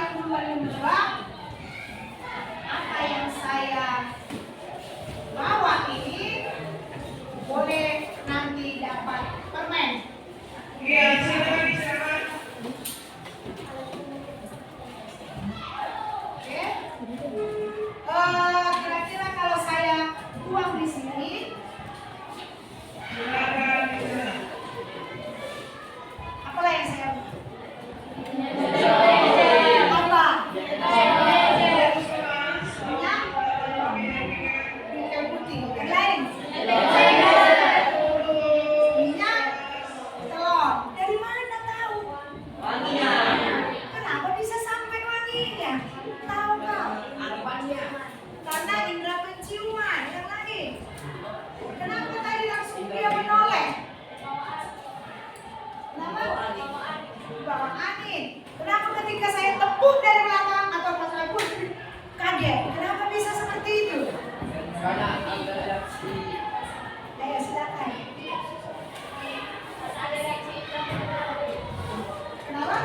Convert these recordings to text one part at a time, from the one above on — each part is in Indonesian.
paling duluan menebak apa yang saya bawa ini, boleh nanti dapat permen. Iya, silakan. Oke. Kira-kira kalau saya tuang di sini, apalah yang saya apa? Minyak? Minyak putih. Yang lain? Minyak? Telur. Dari mana tahu? Kenapa bisa sampai wanginya? Tahu kau? Karena indera penciuman. Yang lain? Kenapa tadi langsung dia menoleh? Kenapa? Bawa angin. Kenapa ketika saya tepuk dari belakang atau pas aku kaget? Kenapa bisa seperti itu? Ayo silakan. Kenapa?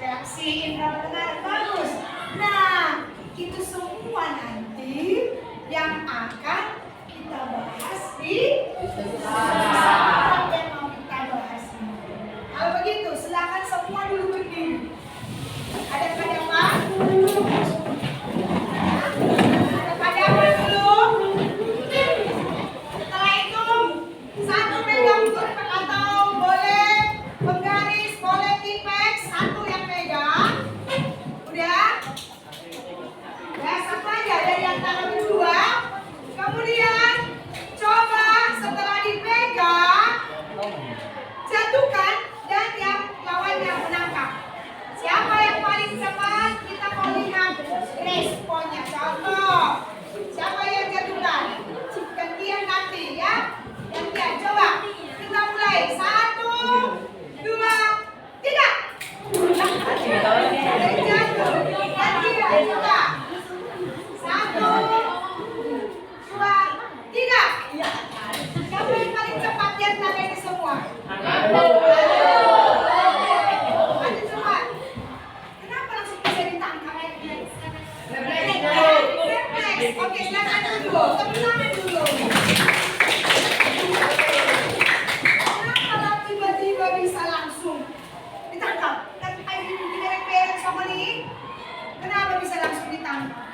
Reaksi indera pendengaran bagus. Nah, itu semua nanti yang akan kita bahas di saraf yang mau kita bahas ini. Kalau begitu, silakan semua dulu berdiri. Ada padawan? Ada padawan belum? Setelah itu, satu pegang kurva atau boleh penggaris, boleh tipek, satu yang pegang. Udah? Ya, satu aja dari antara berdua. Kemudian, coba setelah dipegang, jatuhkan dan yang lawannya menangkap. Siapa yang paling cepat? Kita mau lihat responnya. Contoh, siapa yang jatuhkan? Gantian nanti ya. Gantian, coba. Kita mulai. 1, 2, 3. Ada yang jatuh. Gantian, coba. 1, 2, 3. Siapa yang paling cepat di antara ini semua? Ayo coba. Kenapa langsung bisa ditangkap? Refleks. Oke, silakan dulu. Tepuk tangan dulu. Kenapa tiba-tiba bisa langsung ditangkap? Kan ayo diberek-berek sama nih. Kenapa bisa langsung ditangkap?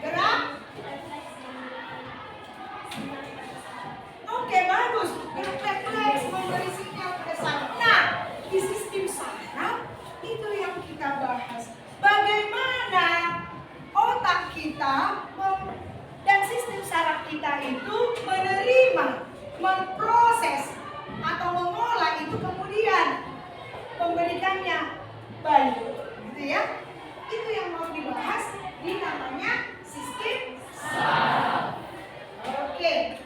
Gerak? Oke, bagus. Refleks memberi sinyal pada saraf. Nah, di sistem saraf itu yang kita bahas. Bagaimana otak kita dan sistem saraf kita itu menerima, memproses atau mengolah itu kemudian memberikannya balik, gitu ya? Itu yang mau dibahas di namanya sistem saraf. Oke.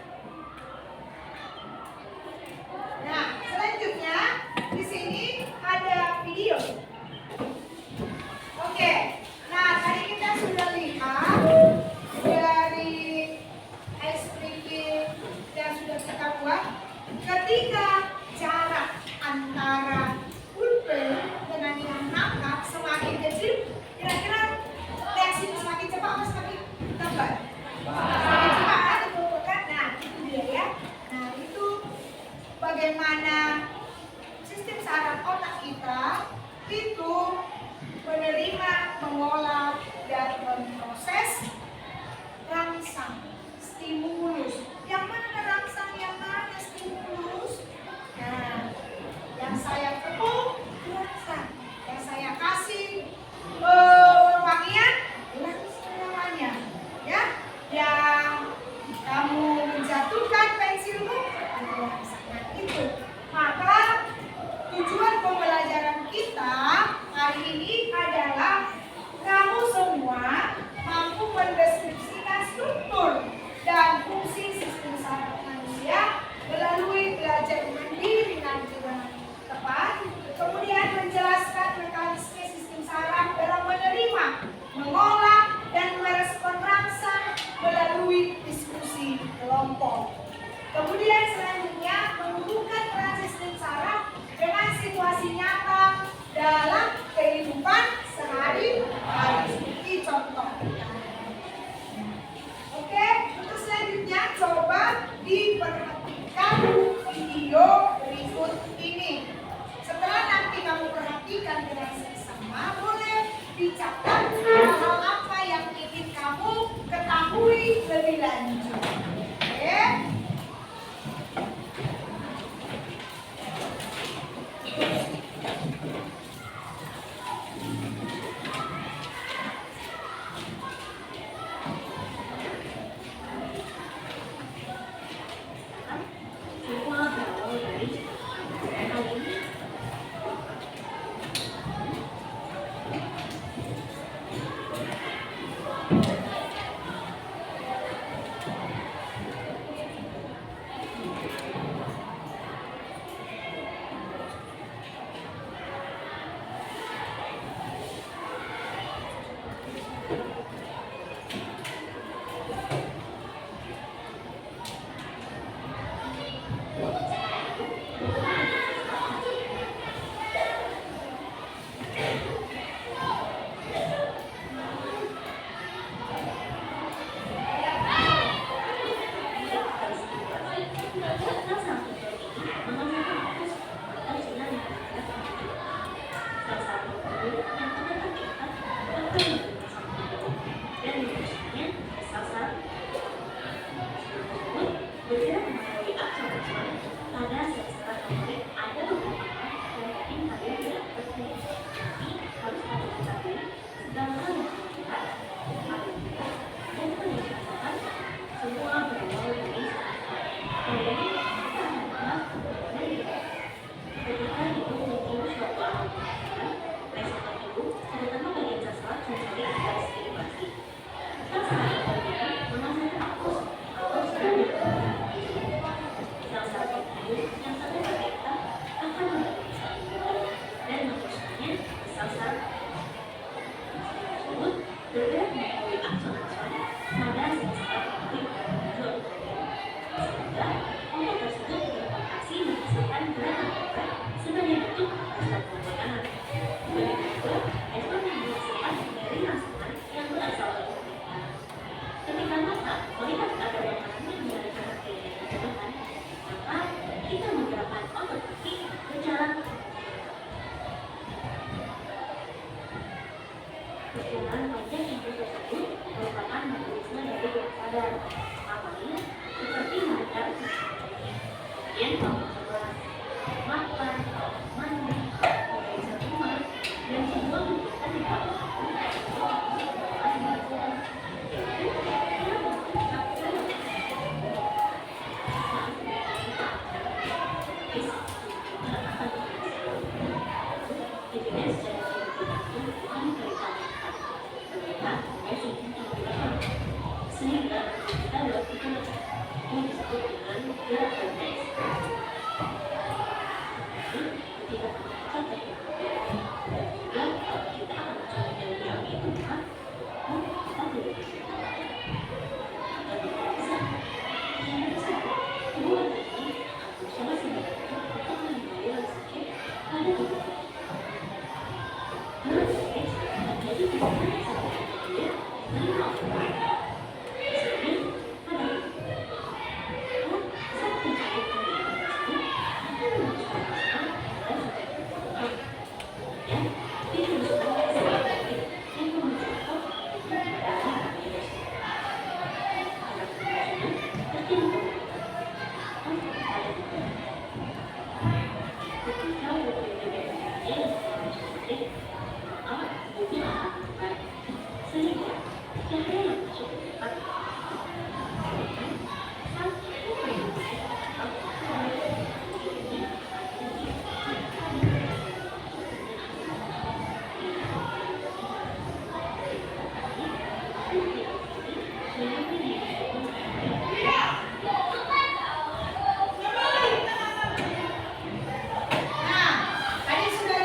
Nah, selanjutnya di sini ada video. Oke. Nah, tadi kita sudah lihat dari explicating yang sudah kita buat ketika jarak antara pulpen dengan yang nangkap semakin kecil, kira-kira reaksi semakin cepat atau semakin lambat? Semakin cepat kan, betul kan? Nah, itu dia ya. Nah, itu bagaimana sistem saraf otak kita itu menerima, mengolah, dan memproses rangsang, stimulus. Yang mana rangsang, yang mana stimulus? Nah, yang saya tepuk, rangsang. Yang saya kasih wangian, rangsang namanya. Ya, yang kamu menjatuhkan pensilmu, ada rangsang. Nah, itu. Maka tujuan pembelajaran kita hari ini adalah kamu semua mampu mendeskripsikan struktur dan Bicarakan hal apa yang ingin kamu ketahui lebih lanjut. Oke? Semua berawal dari kali ini. Perjalanan panjang yang tersebut merupakan mekanisme dari yang sadar. Awalnya seperti mendengar kemudian bangun sebelah, makan, mandi, memeriksa rumah, dan semua kegiatan di bawah. Sehingga kita lakukan yang disebut dengan gerak refleks. Ketika kita dan kita akan mencoba dari yang itu, kita tidak bisa. Dan tidak bisa. Jangan bisa. Kedua tadi, aku coba sebenarnya untuk menghindari rasa sakit pada tubuh. Gerak refleks terjadi di mana saat dia menerima. Nah, tadi sudah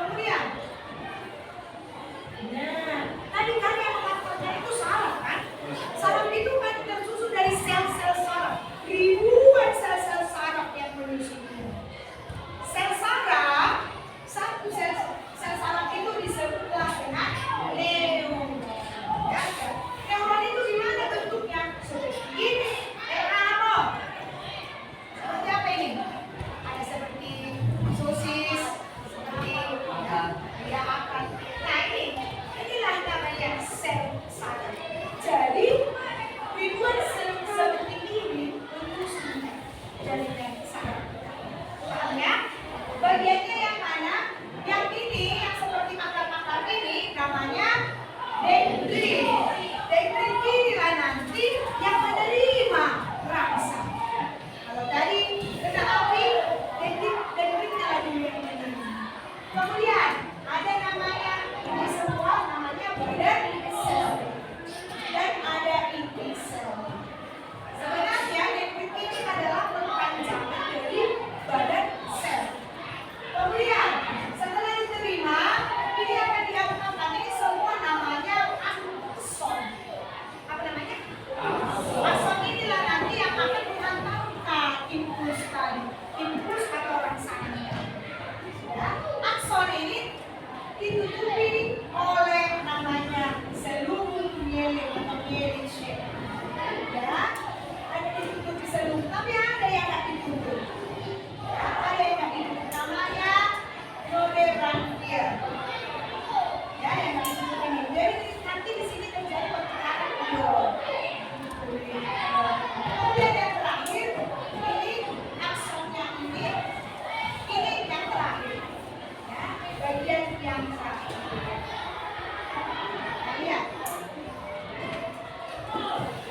Kemudian, nah, tadi kan yang mengatakan itu saraf kan? Saraf itu kan tersusun dari sel-sel saraf. Ribuan sel-sel saraf yang menyusunnya. Sel saraf, satu sel saraf itu disebutlah dengan neuron. Ya, neuron itu gimana bentuknya? Seperti ini. Neuron. Seperti apa ini? Ada seperti sosis, seperti ya akan. Nah inilah namanya sel saraf. Jadi ribuan sel seperti ini menyusunnya jaringan saraf. Paham ya? Bagiannya yang mana? Yang ini, yang seperti akar-akar ini namanya dendrit. Dendrit inilah nanti yang menerima rangsa. Kalau tadi kena api, dendritnya lagi yang menerima. Kemudian ada namanya, ini semua namanya badan sel. Dan ada inti sel. Sebenarnya dendrit ini adalah perpanjangan dari badan sel. Kemudian setelah diterima, ini akan diapakan? Ini semua namanya akson. Apa namanya? Akson inilah nanti yang akan menghantarkan impuls tadi, impuls atau rangsangan. Ya, akson ini ditutupi oleh namanya selubung mielin atau mielin sheath. Ya, ada ditutupi selubung, tapi ada yang nggak ditutup. Ya, ada yang nggak ditutup. Namanya nodebranchia. Ya, yang nggak ditutup ini. Jadi nanti di sini terjadi pertukaran ion. Kemudian yang terakhir, ini aksonnya ini yang terakhir. Ya, bagian yang terakhir. Nah, lihat.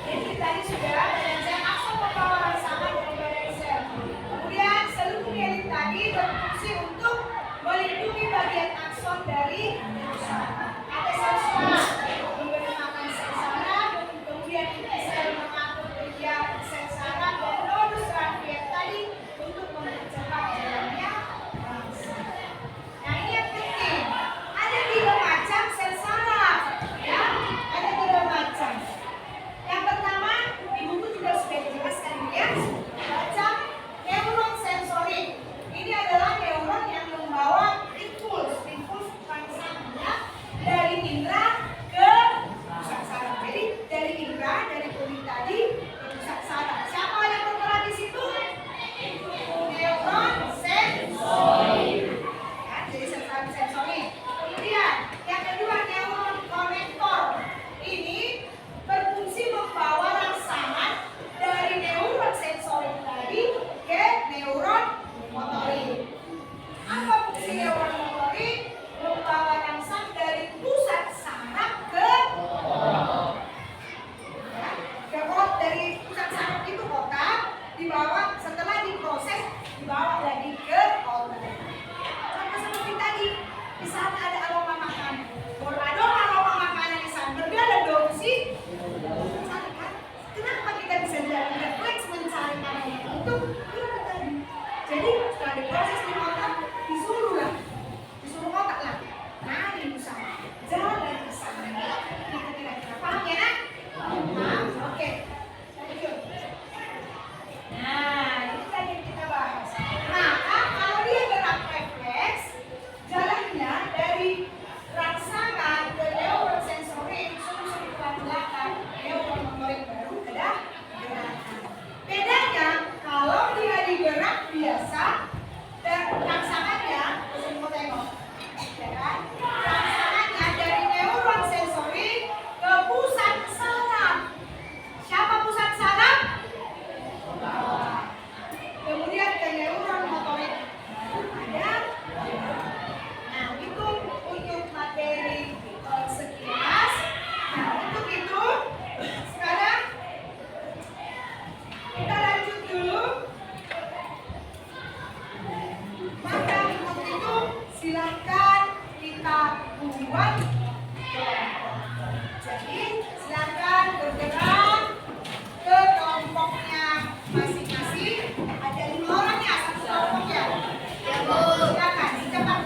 Jadi tadi sudah belajar akson membawa rangsangan dari badan sel. Kemudian selubung mielin tadi berfungsi untuk melindungi bagian akson dari kerusakan. Ada sel saraf memberi makan sel saraf, kemudian inti sel mengatur kerja sel saraf dan nodus radiat tadi untuk mempercepat jalannya rangsangan. Nah ini yang penting. Ada 3 macam sel saraf. Ya, ada 3 macam. Yang pertama, di buku juga sudah dijelaskan ya. Macam neuron sensorik. Ini adalah neuron yang membawa impuls rangsangannya dari indera ke pusat saraf. Jadi dari indera, dari kulit tadi ke pusat saraf. Siapa yang berperan di situ? Neuron sensorik. Ya, jadi sel sensorik. Kemudian yang kedua neuron konektor. Ini berfungsi membawa rangsangan dari neuron sensorik tadi ke neuron motorik. Apa fungsi neuron motorik? Membawa rangsang dari pusat saraf ke otak. Ya, ke otak, dari pusat saraf itu otak, dibawa setelah diproses dibawa lagi ke otak. Sama seperti tadi, di sana ada aroma makanan. Kalau ada aroma makanan di sana berbeda dong sih. Mencari kan? Kenapa kita bisa jadi refleks mencari makanan itu? Itu tadi. Jadi setelah diproses di otak, disuruh otak lah. Nah, di sana jalan ke sana. Kita kira-kira paham ya nak? Paham? Oke. Lanjut. Nah, ini tadi yang kita bahas. Nah, kalau dia gerak refleks, jalannya dari rangsangan ke neuron sensorik, susun di belakang, neuron motorik baru ada gerakan. Bedanya kalau dia digerak biasa dan rangsangannya, mau tengok, ya kan? Rangsangannya dari neuron sensorik ke pusat saraf. Siapa pusat saraf? Kemudian ke neuron motorik ada. Nah, itu untuk materi sekilas. Nah, untuk itu sekarang kita lanjut dulu. Maka untuk itu silakan kita buat kelompok. Jadi silakan bergerak ke kelompoknya masing-masing. Ada 5 orang ya, satu kelompok ya. Ya Bu. Silakan, cepat.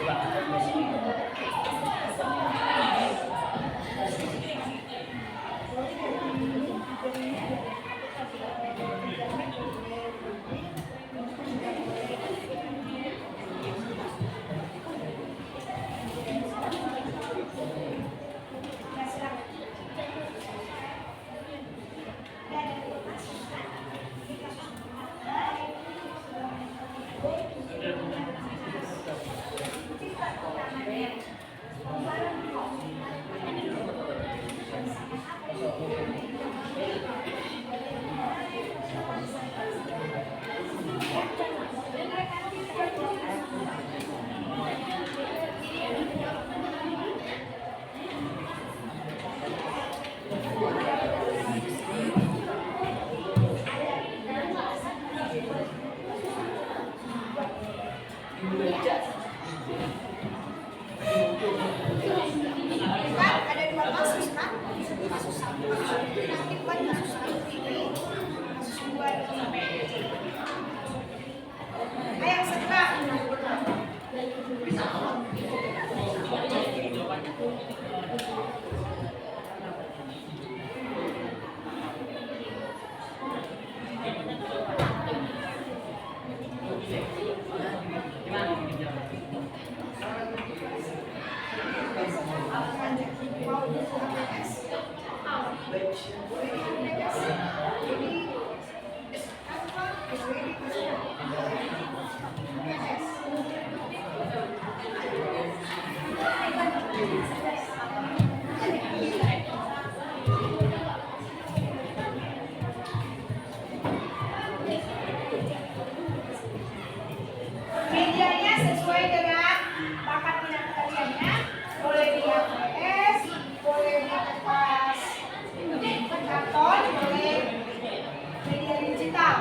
Kan ada dua kasus kan? Kasus satu penyakit buat kasus satu ini, kasus dua ini. Ayo segera. Medianya sesuai dengan bakat minat kaliannya. Boleh di HPS, boleh di kertas karton, boleh media digital.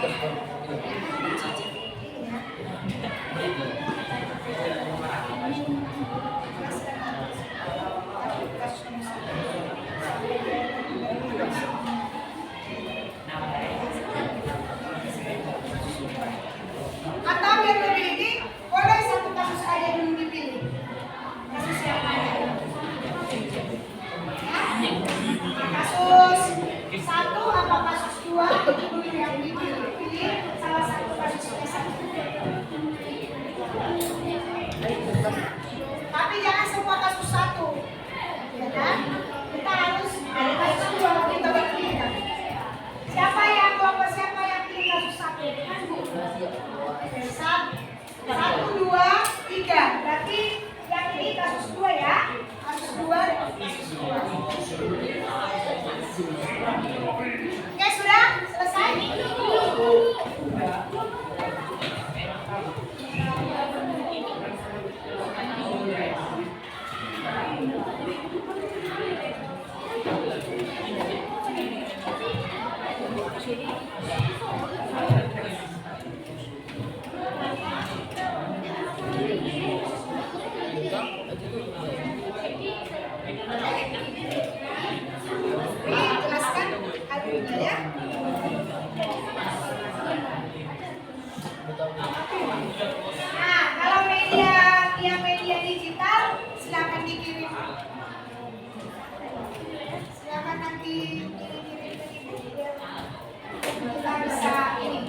Atau yang lebih ini boleh satu kasus aja dulu dipilih. Kasus yang mana? Ya? Kasus 1 apa kasus 2 itu dulu yang dipilih. Pilih salah satu kasusnya satu. Tapi jangan semua kasus 1. Ya kan? Kita harus ada kasus 2 kita berpilih. Siapa yang pilih kasus 1? 1, 2, 3. Berarti yang ini kasus 2 ya. Kasus 2, kasus 2. Oke, sudah selesai? Jelaskan alurnya ya. Nah, kalau media digital silakan dikirim. Silakan nanti kirim ke ibu biar kita bisa ini.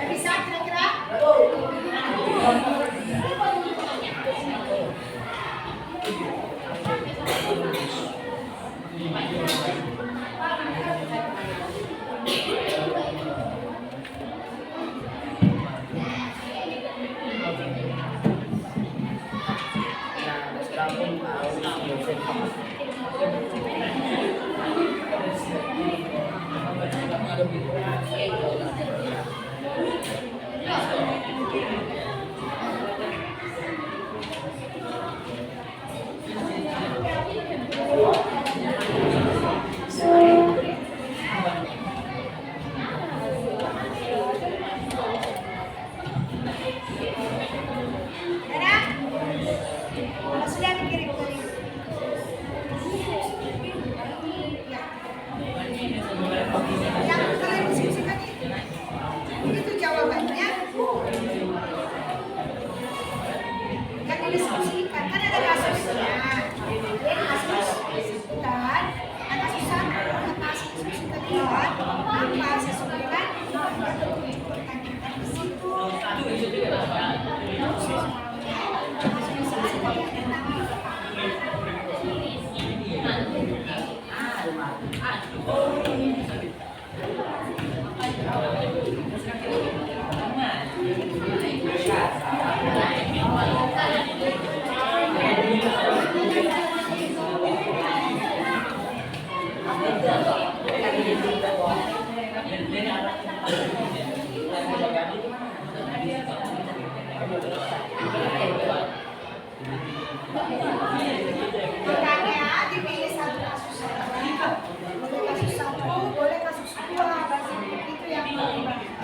Bisa kira-kira? Ada? Kalau sudah dikirim tadi. Yang kalian diskusikan itu jawabannya. Yang didiskusikan kan ada kasusnya. Jadi kasus dan ada kasus satu, ada kasus kedua, apa sesuai dengan pertanyaan di situ. Makanya dipilih satu kasus saja. Boleh kasus satu, boleh kasus dua. Itu yang paling bagus.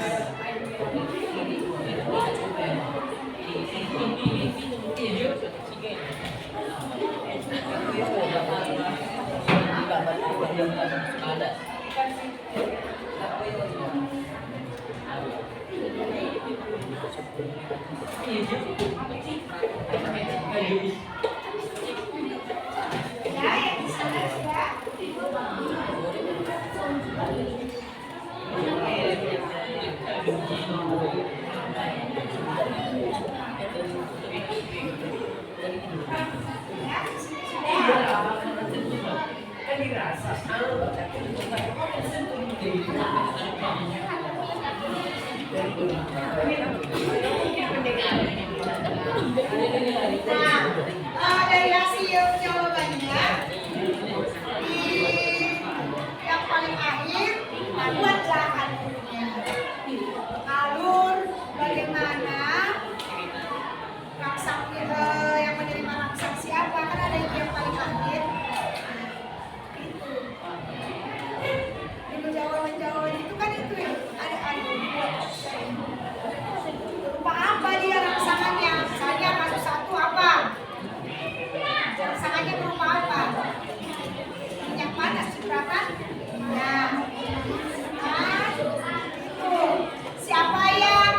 Ya, yang di sana ya. Nah, dari hasil jawabannya di yang paling akhir buatlah alur bagaimana yang menerima raksak siapa, kan ada yang paling akhir. Itu jawaban itu kan itu ya, ada berupa apa dia rangsangannya, misalnya kasus satu apa rangsangannya berupa apa, minyak panas cipratan ya. Nah, itu siapa yang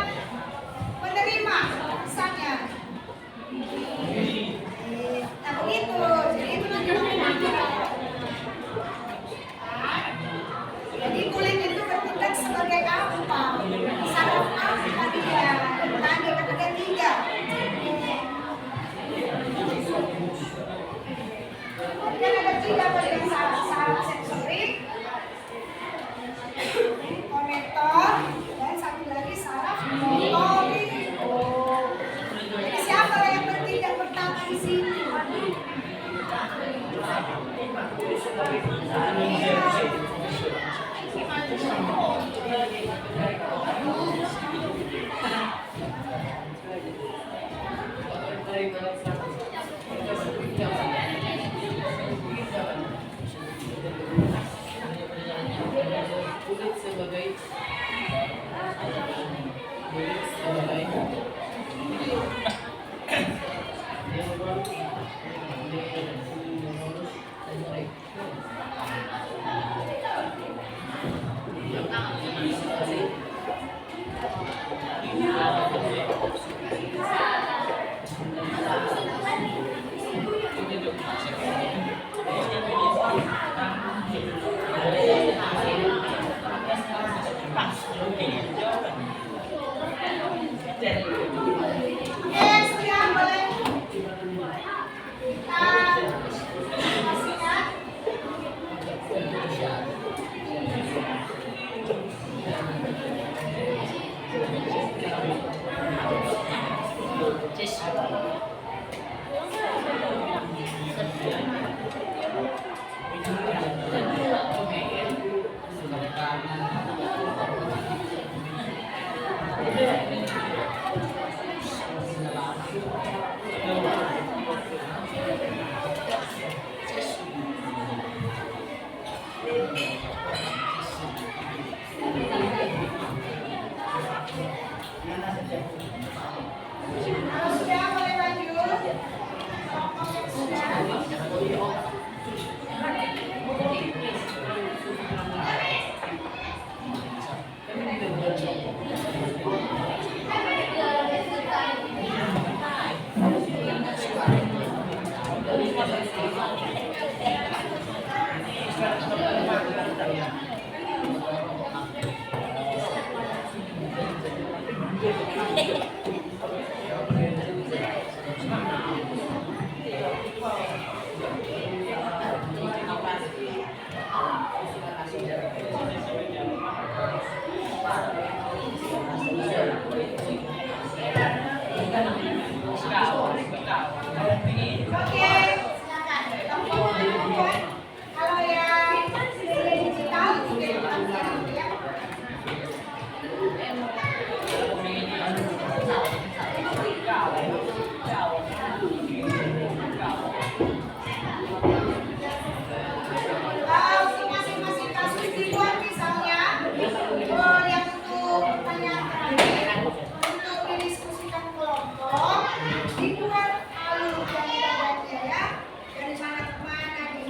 menerima rangsangnya. Nah begitu, jadi itu nanti jadi kulit itu bertindak sebagai apa? Saraf apa dia? Tanda ketiga tiga. Kan ada tiga bagian saraf sensorik, konektor, dan satu lagi saraf motorik. Jadi siapa yang bertindak pertama di sini?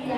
Ini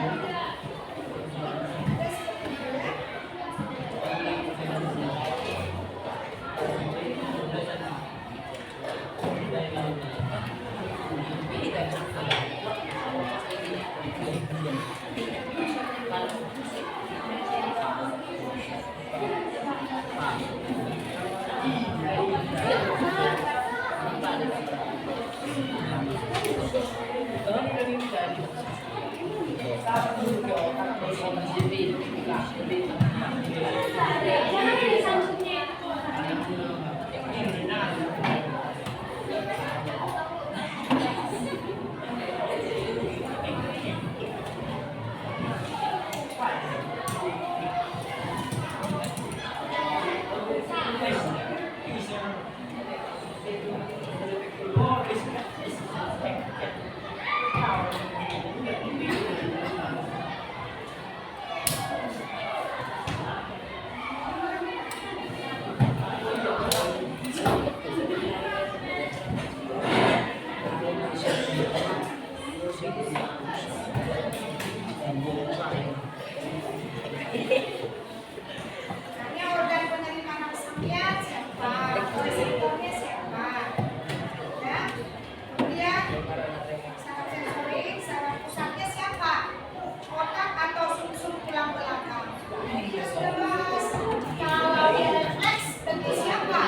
organ penerima kesempian siapa? Reseptornya siapa? Ya. Kemudian saraf sensorik, saraf pusatnya siapa? Otak atau sumsum tulang belakang. Ini kita sudah bahas. Kalau yang refleks bentuk siapa?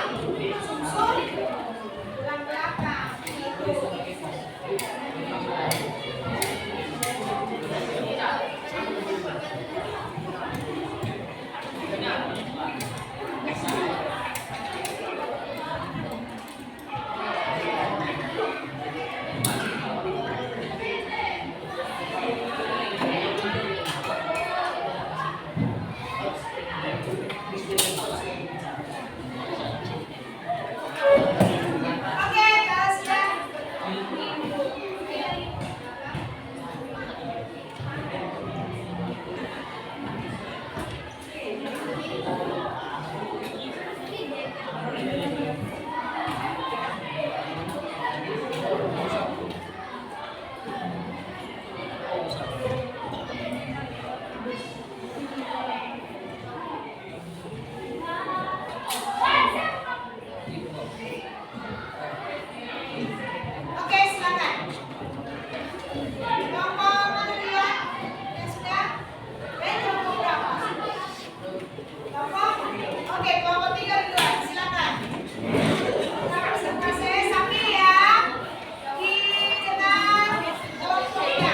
Sumsum tulang belakang. Itu. Oke, kalau sudah oke, silakan. Kelompok mana dia? Yang sudah? Kelompok berapa? Kelompok? Oke, kelompok 3 duluan. Silakan. Presentasi sambil ya. Di tengah kelompoknya.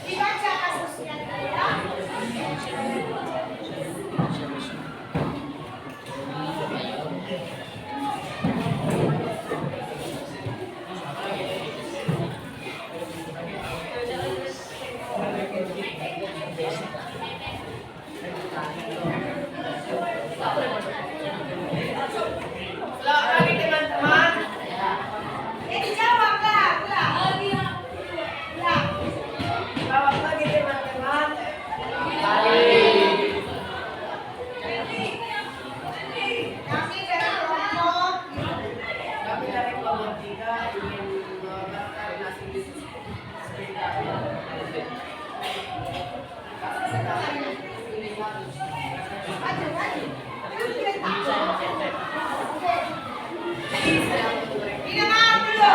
Dibaca kasusnya ya. Selamat pagi teman-teman. Dijawab lah, ulang. Ulang. Selamat pagi teman-teman. Kami dari kelompok Kami dari kelompok 3 ingin mengabarkan hasil sepeda. maju, maju. Oke. Minum maaf dulu.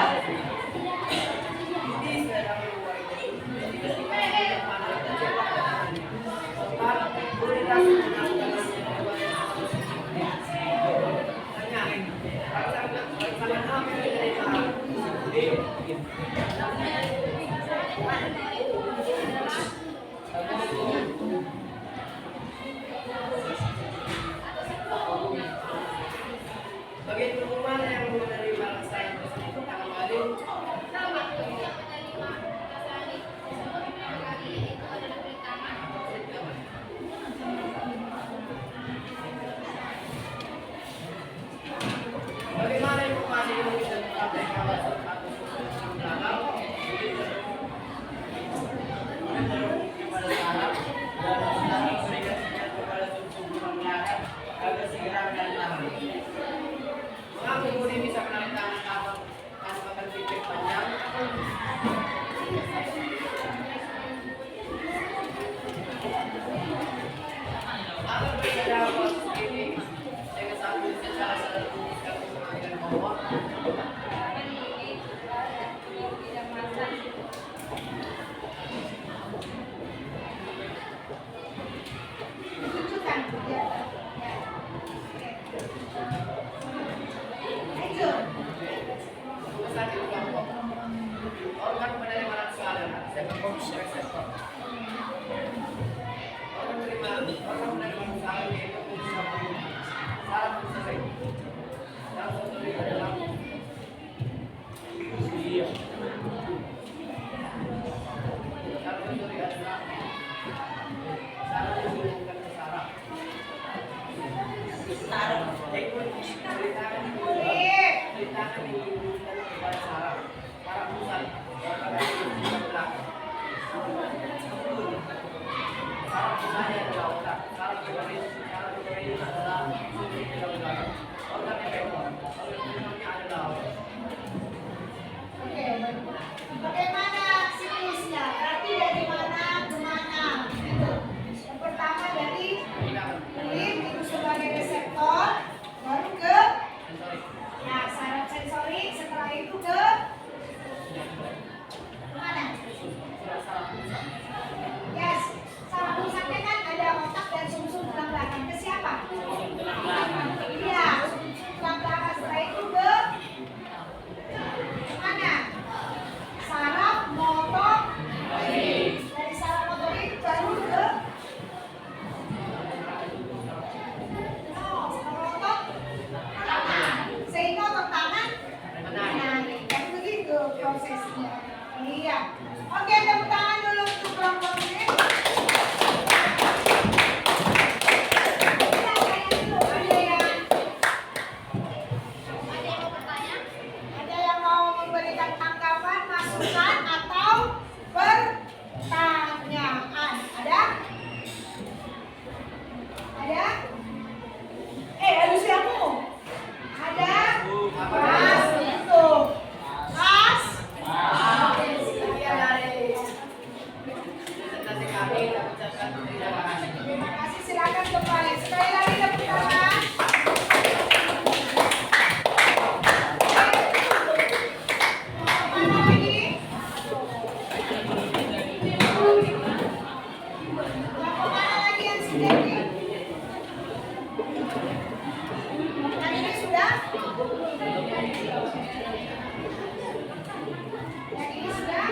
Bagi teman-teman yang menerima rasa tersebut akan kembali bagaimana informasi yang bisa dipakai kawasan status belakang kepada saraf Huwag kang menerima kesalahan yaitu putusan pembunuhan. Syarat selesai. Yang tertulis adalah iya. Yang tertulis adalah syarat diumumkan kesalahan. Beritakan yang diumumkan kepada syarat para pusat kepada pusat belakang. Syarat pusatnya adalah otak. Syarat pegawai ini adalah sumber pegawai belakang. Otak efektor. Kalau pusatnya adalah otak. Oke, bagaimana siklusnya? Berarti dari mana ke mana? Gitu. Yang pertama dari kulit itu sebagai reseptor, baru ke nah saraf sensorik, setelah itu ke mana? Yes, saraf pusatnya kan ada otak dan sumsum tulang belakang. Ke siapa? Iya, sumsum tulang belakang. Setelah itu ke mana? Saraf motorik. Dari saraf motorik baru ke otot tangan. Sehingga otot tangan menarik. Kan begitu prosesnya. Iya. Oke, tepuk tangan dulu untuk kelompok ini. Ada yang mau memberikan tanggapan, masukan, atau pertanyaan? Ada? Ada? Harus kamu? Ada? Mas, itu. Mas? Terima kasih, silakan kembali. Sekali lagi tepuk tangan. Mana lagi? Yang kemana lagi yang sudah di? Yang ini sudah? Yang ini sudah?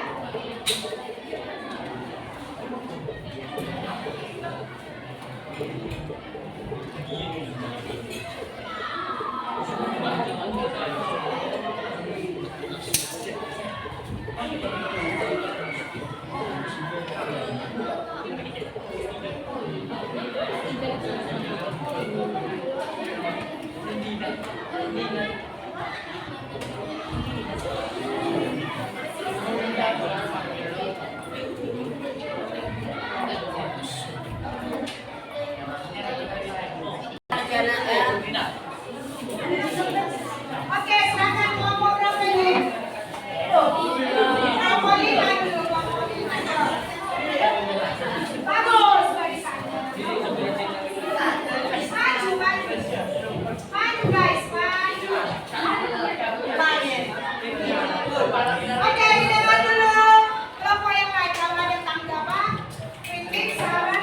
Oke, silakan kelompok berapa ini? Kelompok 5 dulu, kelompok 5. Bagus, barisannya. Maju, maju. Maju guys, maju. Oke, dengar dulu. Kelompok yang lain, kalau ada tanggapan, kritik, saran,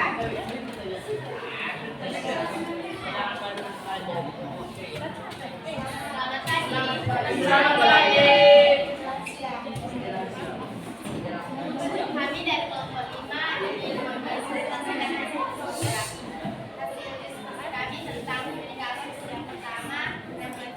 boleh. Silakan. Selamat pagi. Kami dari kelompok 5 dari melaksanakan hasil kami tentang kasus yang pertama dan pengen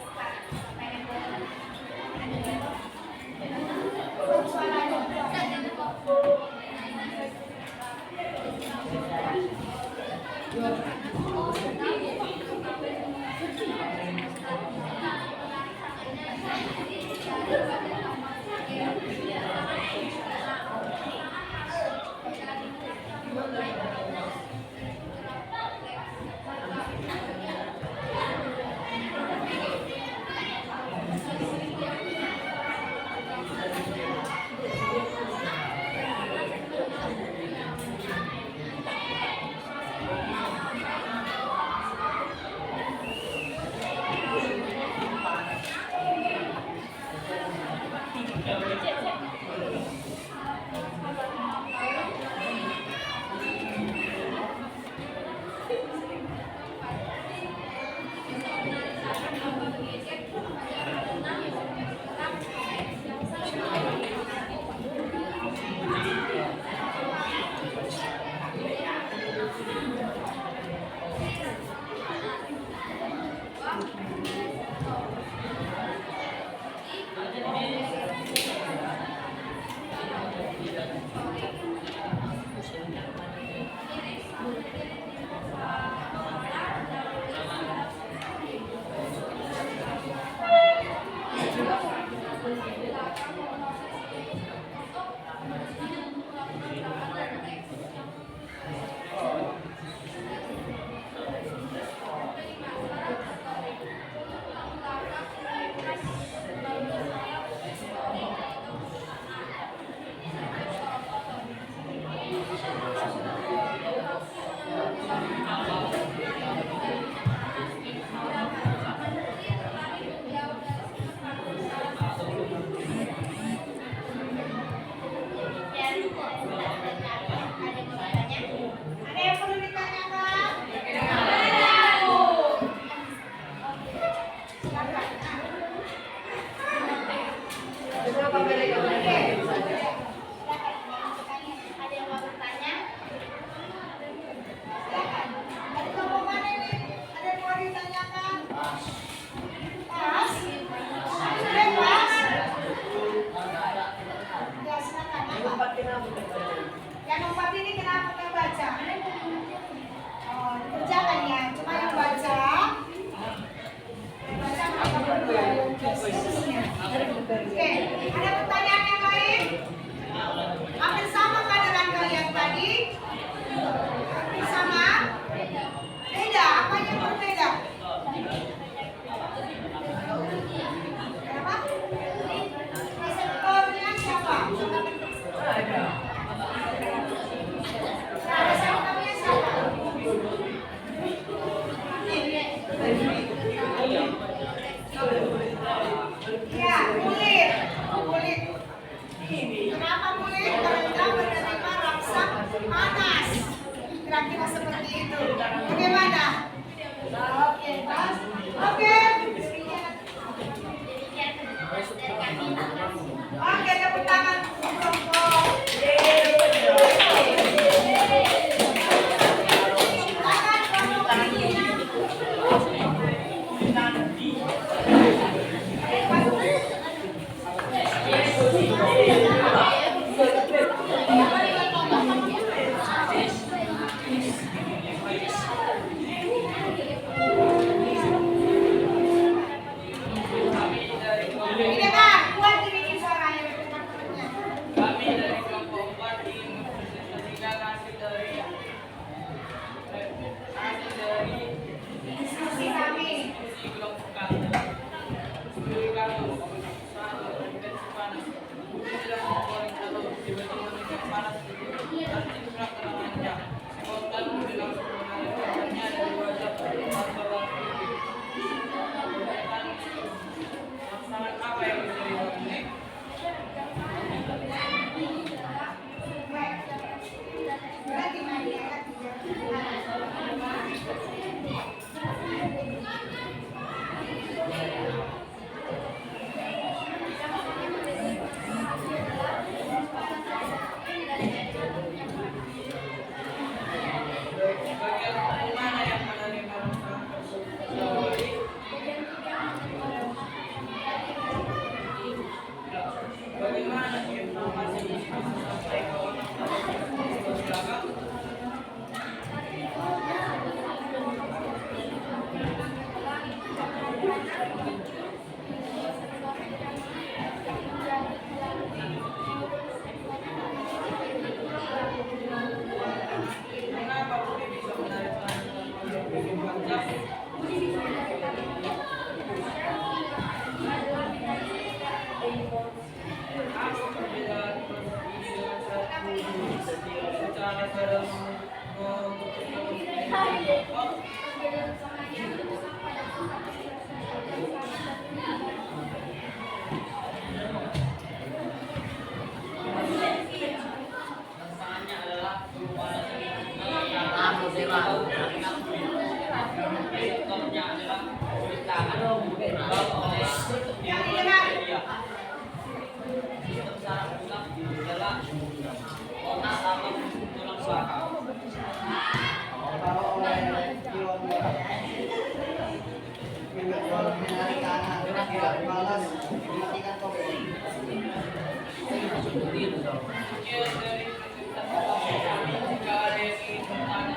Yang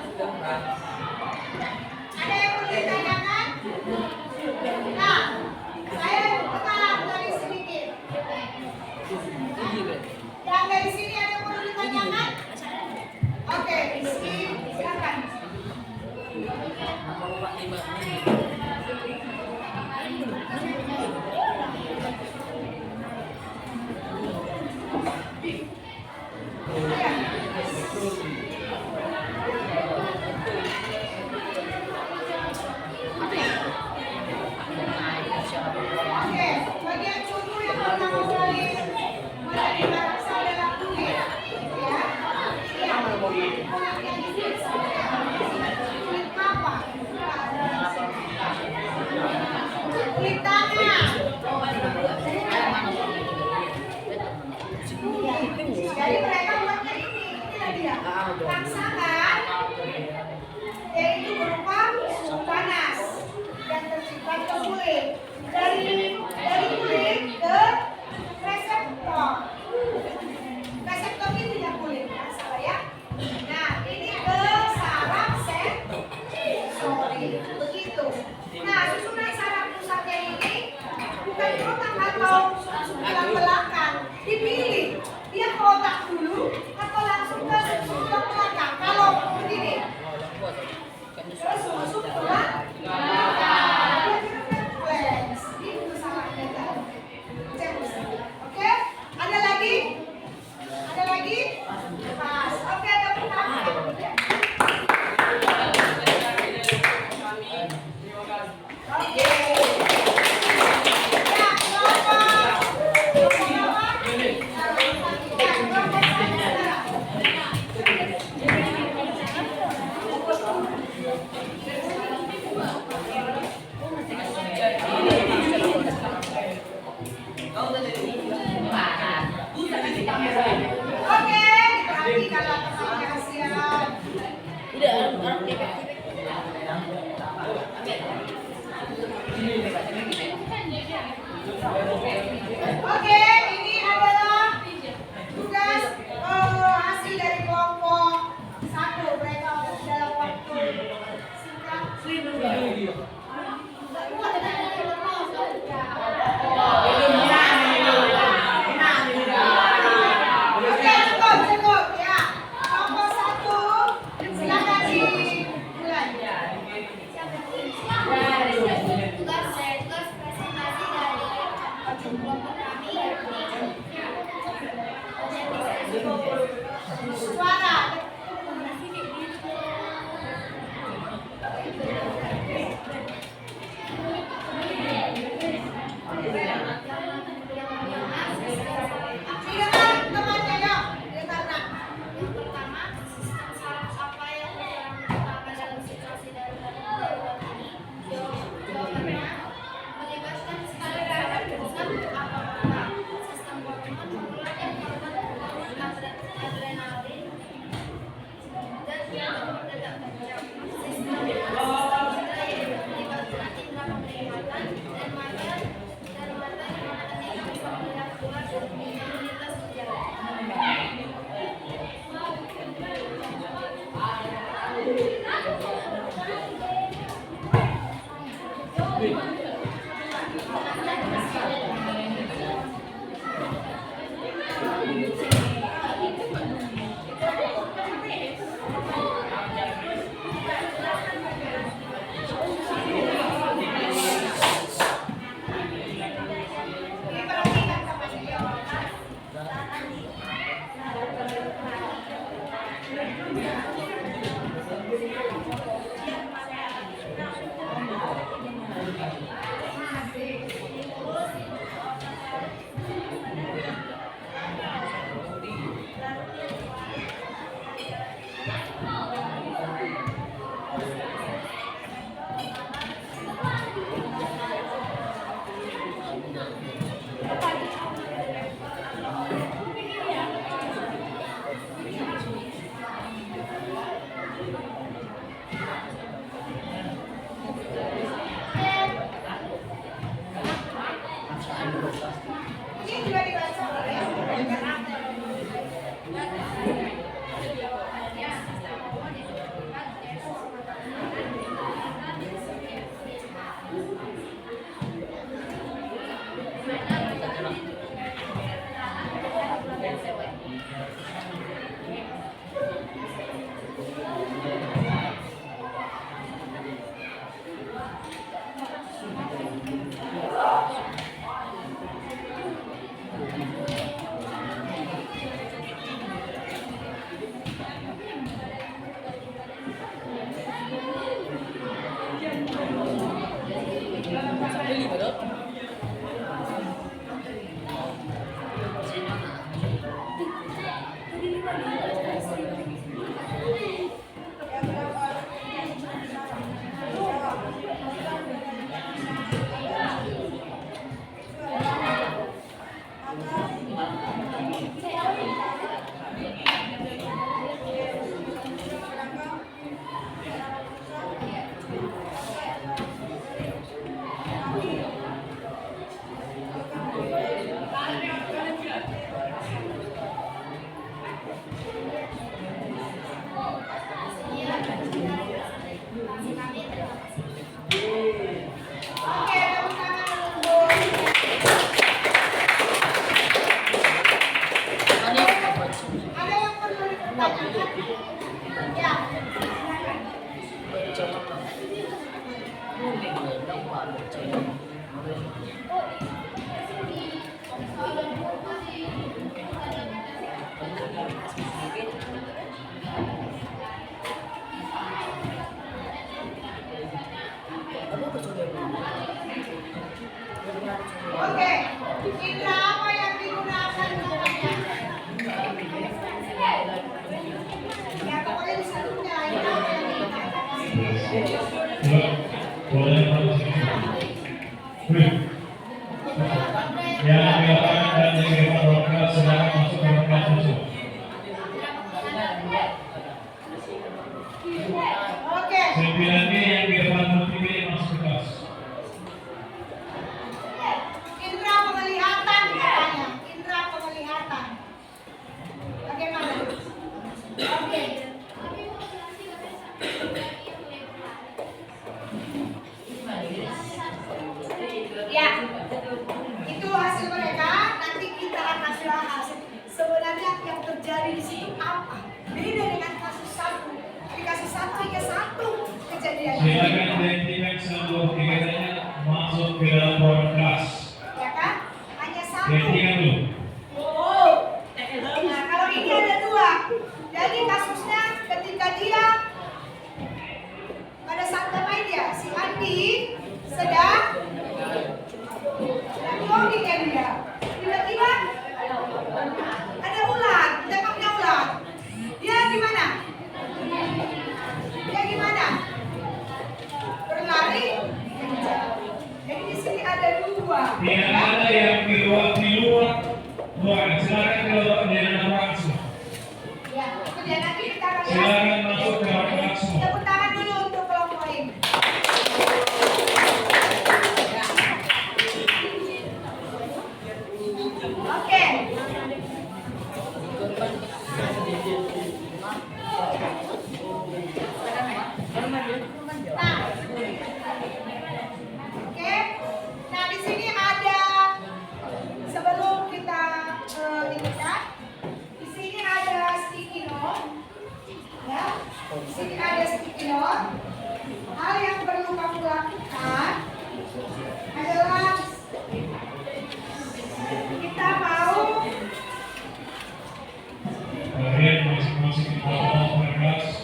didengar. Ada yang perlu ditanyakan? Nah, saya tetap dari sedikit. Yang dari sini ada yang perlu ditanyakan? Oke, Rizky, silakan. Oke, bagian cucu yang pertama kali menjadi bangsa adalah kulit, ya. Kulit apa? Kulit tangan. Jadi mereka buatnya inilah dia. Rangsangan, yaitu berupa suhu panas yang terciprat ke kulit. Dari kulit ke reseptor. Reseptor ini tidak kulit, ya, salah ya. Nah, ini ke saraf sensori. Begitu. Nah, susunan saraf pusatnya ini bukan di otak atau tulang belakang. Dipilih, dia ke otak dulu atau langsung ke tulang belakang. Kalau begini, terus masuk tulang belakang. Itu salahnya tadi. Cek. Oke? Ada lagi? Ada lagi? Pas. Oke, ada pertanyaan. Oke. Ya, kelompok. Kelompok apa? Ya, kelompok saya. Oke, diperhatikan langkah-langkah siap. Oke, ini adalah tugas hasil dari kelompok 1. Mereka dalam waktu singkat. Oke, cukup ya. Kelompok 1, silakan dimulai. Tugas presentasi dari kelompok kami yakni Suara. Silakan temannya, yuk. Dengarkan. yang pertama, sistem saraf apa yang berperan utama dalam situasi darurat ini? Jawabannya melibatkan sistem saraf pusat apa pertama? Sistem hormon mengeluarkan hormon adrenalin dan jantung berdetak kencang. Sistem indera yaitu melibatkan indera penglihatan dan mata yang mana ketika bisa melihat keluar dan melintas di jalan. Diperhatikan temannya, yuk. Ini juga dibaca oleh Oke, tepuk tangan dulu. Ada yang perlu dipertanyakan? Ya. Oke, indra apa yang digunakan katanya? Ya, pokoknya di satunya indra apa yang digunakan? Yang dikatakan dan diberikan program silakan masuk ke kelas musuh. Oke, 9B yang di depan multi masuk ke kelas. indra penglihatan katanya. Indra penglihatan. Bagaimana? Oke. Ya, itu hasil mereka. Nanti kita akan bahas sebenarnya yang terjadi di situ apa. Beda dengan kasus satu. Di kasus satu hanya satu kejadian. Silakan identifikasi seluruh tiganya masuk ke dalam ruang kelas. Ya kan? Hanya satu. Identifikasi dulu. Oh. Nah, kalau ini ada dua. Jadi kasusnya ketika dia pada saat bermain dia, si Andi sedang jogging ya dia. Tiba-tiba ada ular, tembaknya ular. Dia gimana? Dia gimana? Berlari. Jadi di sini ada dua. Tidak ada yang di luar ruangan. Silakan ke dalam ruangan semua. Ya, kemudian nanti kita akan Silakan masuk ke ruangan kelas semua. tepuk tangan dulu untuk kelompok ini. Oke. Nah, oke. Nah, di sini ada sebelum kita ini kan, di sini ada sticky note, ya. Di sini ada sticky note. Hal yang perlu kamu lakukan adalah kita mau Kalian masing-masing di kelas.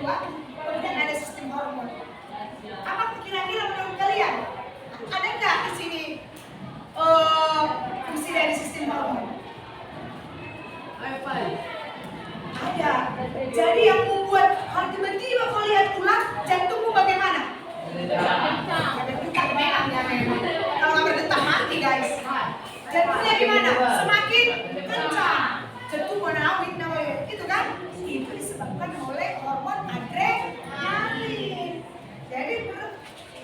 kedua, kemudian ada sistem hormon. Apa kira-kira menurut kalian? Ada nggak di sini fungsi dari sistem hormon? Ada. Jadi yang membuat hal tiba-tiba kau lihat ulang, jantungmu bagaimana? Berdetak memang ya memang. Kalau nggak berdetak mati guys. Jantungnya gimana? Semakin kencang. Jantung menawit namanya. Itu kan? Itu disebabkan oleh hormon adrenalin. Jadi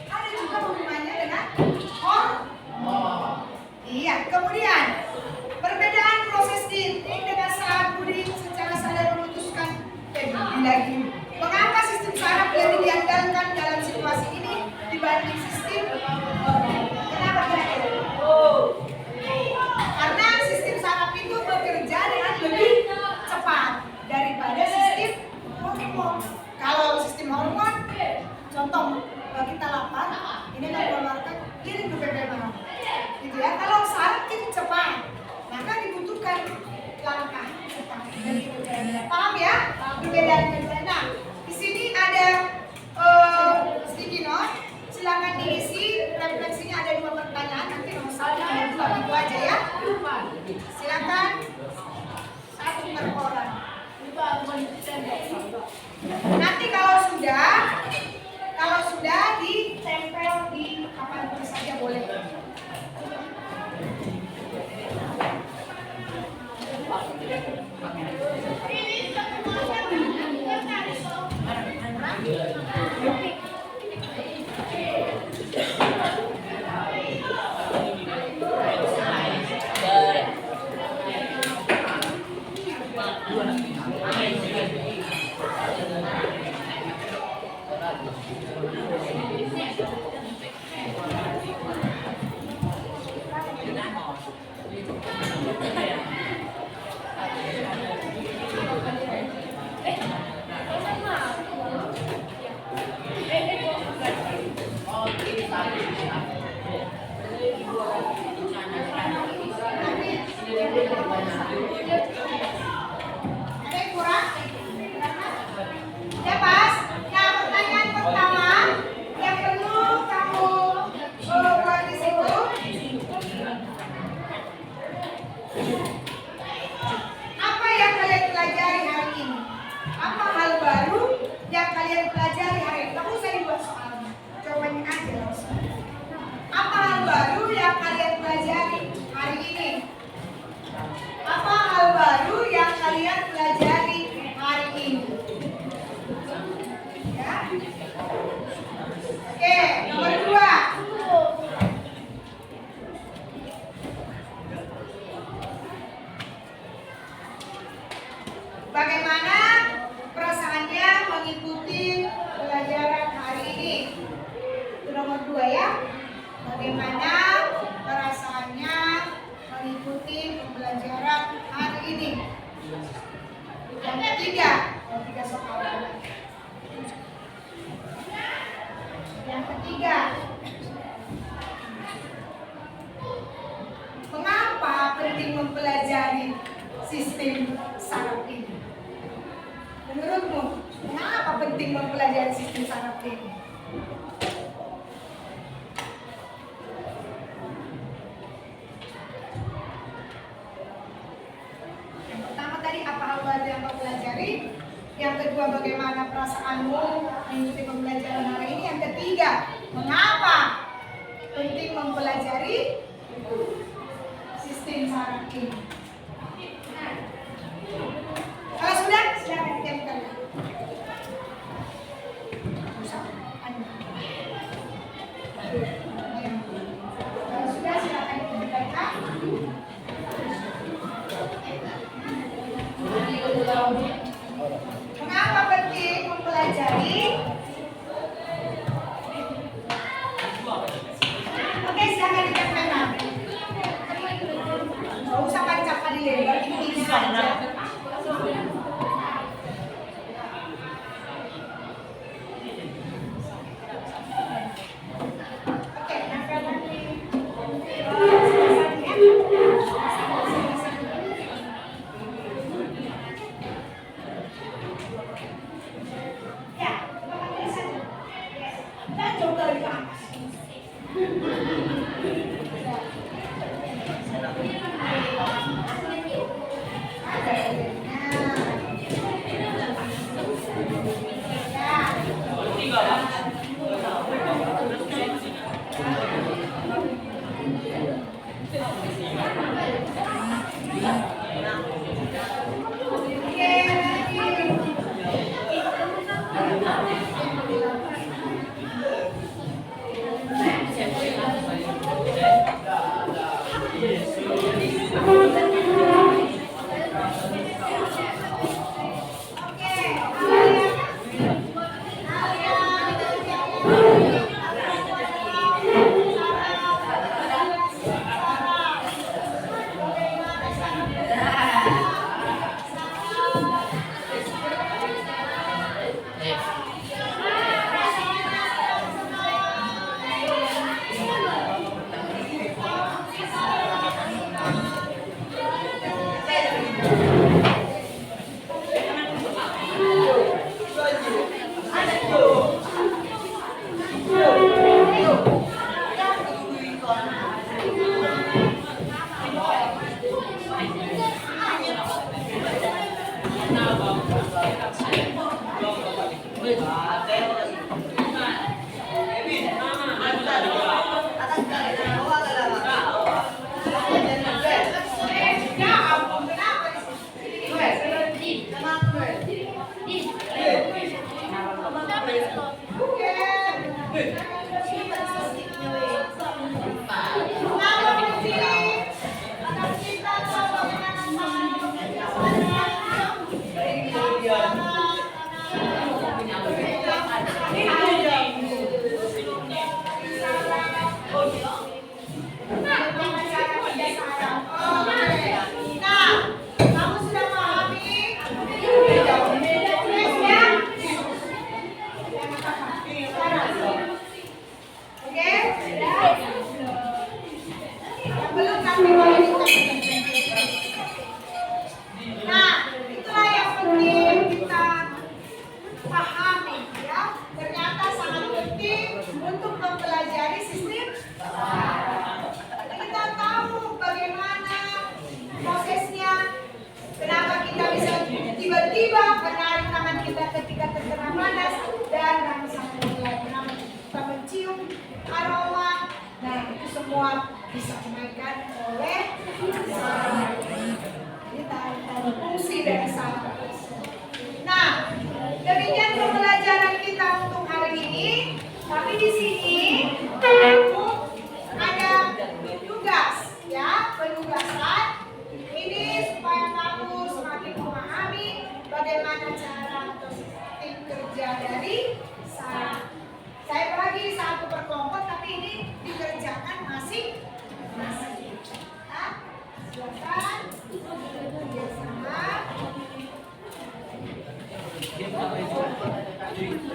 ada juga hubungannya dengan hormon. Iya. Kemudian perbedaan proses ini dengan saat Budi secara sadar memutuskan lagi. Mengapa sistem saraf lebih diandalkan dalam situasi ini dibanding sistem hormon? Kenapa kira-kira? Karena sistem saraf itu bekerja dengan lebih cepat daripada sistem hormon. Kalau sistem hormon, contoh kita lapar, ini akan mengeluarkan kirim ke BPM, gitu ya. Kalau saraf itu cepat, maka dibutuhkan langkah cepat. Paham ya? Perbedaannya. Nah, di sini ada sticky note. Silakan diisi. Refleksinya ada 2 pertanyaan. Nanti nomor 1 dan 2 itu aja ya. Silakan 1 per orang. Nanti kalau sudah ditempel di kapan saja boleh. Ada yang kurang? Ya Mas. Nah, pertanyaan pertama yang perlu kamu buat di situ. Apa yang kalian pelajari hari ini? Apa hal baru yang kalian pelajari hari ini? Kamu usah dibuat soalnya. Jawabannya aja langsung. Apa hal baru yang kalian pelajari hari ini? Apa hal baru yang kalian pelajari hari ini? Ya. Oke, nomor 2. Bagaimana perasaannya mengikuti pelajaran hari ini? Itu nomor 2 ya. Bagaimana perasaannya mengikuti pembelajaran hari ini? Yang ketiga soal. Yang ketiga, mengapa penting mempelajari sistem saraf ini? Menurutmu, mengapa penting mempelajari sistem saraf ini? Apa hal baru yang kau pelajari? Yang kedua, bagaimana perasaanmu mengikuti pembelajaran hari ini? Yang ketiga, mengapa penting mempelajari sistem saraf ini? Kalau sudah, silakan diamkan. Kalau sudah, silakan diamkan. Mengapa penting mempelajari? Oke, silakan ditempelkan. Nggak usah pancap di lebar, intinya aja. Ya ampun, kenapa di sini? Kamu sudah memahami? Oke? Yang belum nanti boleh diucapkan. Nah, itulah yang penting kita pahami ya. Ternyata sangat penting untuk mempelajari sistem. Kita tahu bagaimana prosesnya. Kenapa kita bisa tiba-tiba menarik tangan kita ketika terkena panas dan langsung mulai kita mencium aroma. Nah, itu semua bisa dimainkan oleh saraf. Ini tahu fungsi dari saraf. Nah, demikian pembelajaran kita untuk hari ini. Tapi di sini ada tugas, ya, penugasan. Ini supaya kamu semakin memahami bagaimana cara atau sistem kerja dari saraf. Saya bagi satu per kelompok, tapi ini dikerjakan masing-masing. Nah, silakan bersama.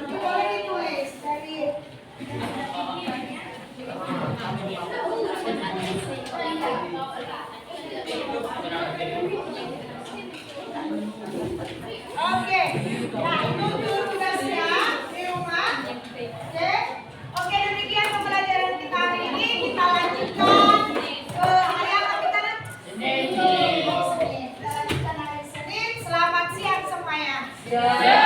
Boleh ditulis dari Oke, nah itu tugasnya di rumah. Oke, demikian pembelajaran kita hari ini. Kita lanjutkan ke hari apa kita nanti? Senin. Kita lanjutkan hari Senin. Selamat siang semuanya.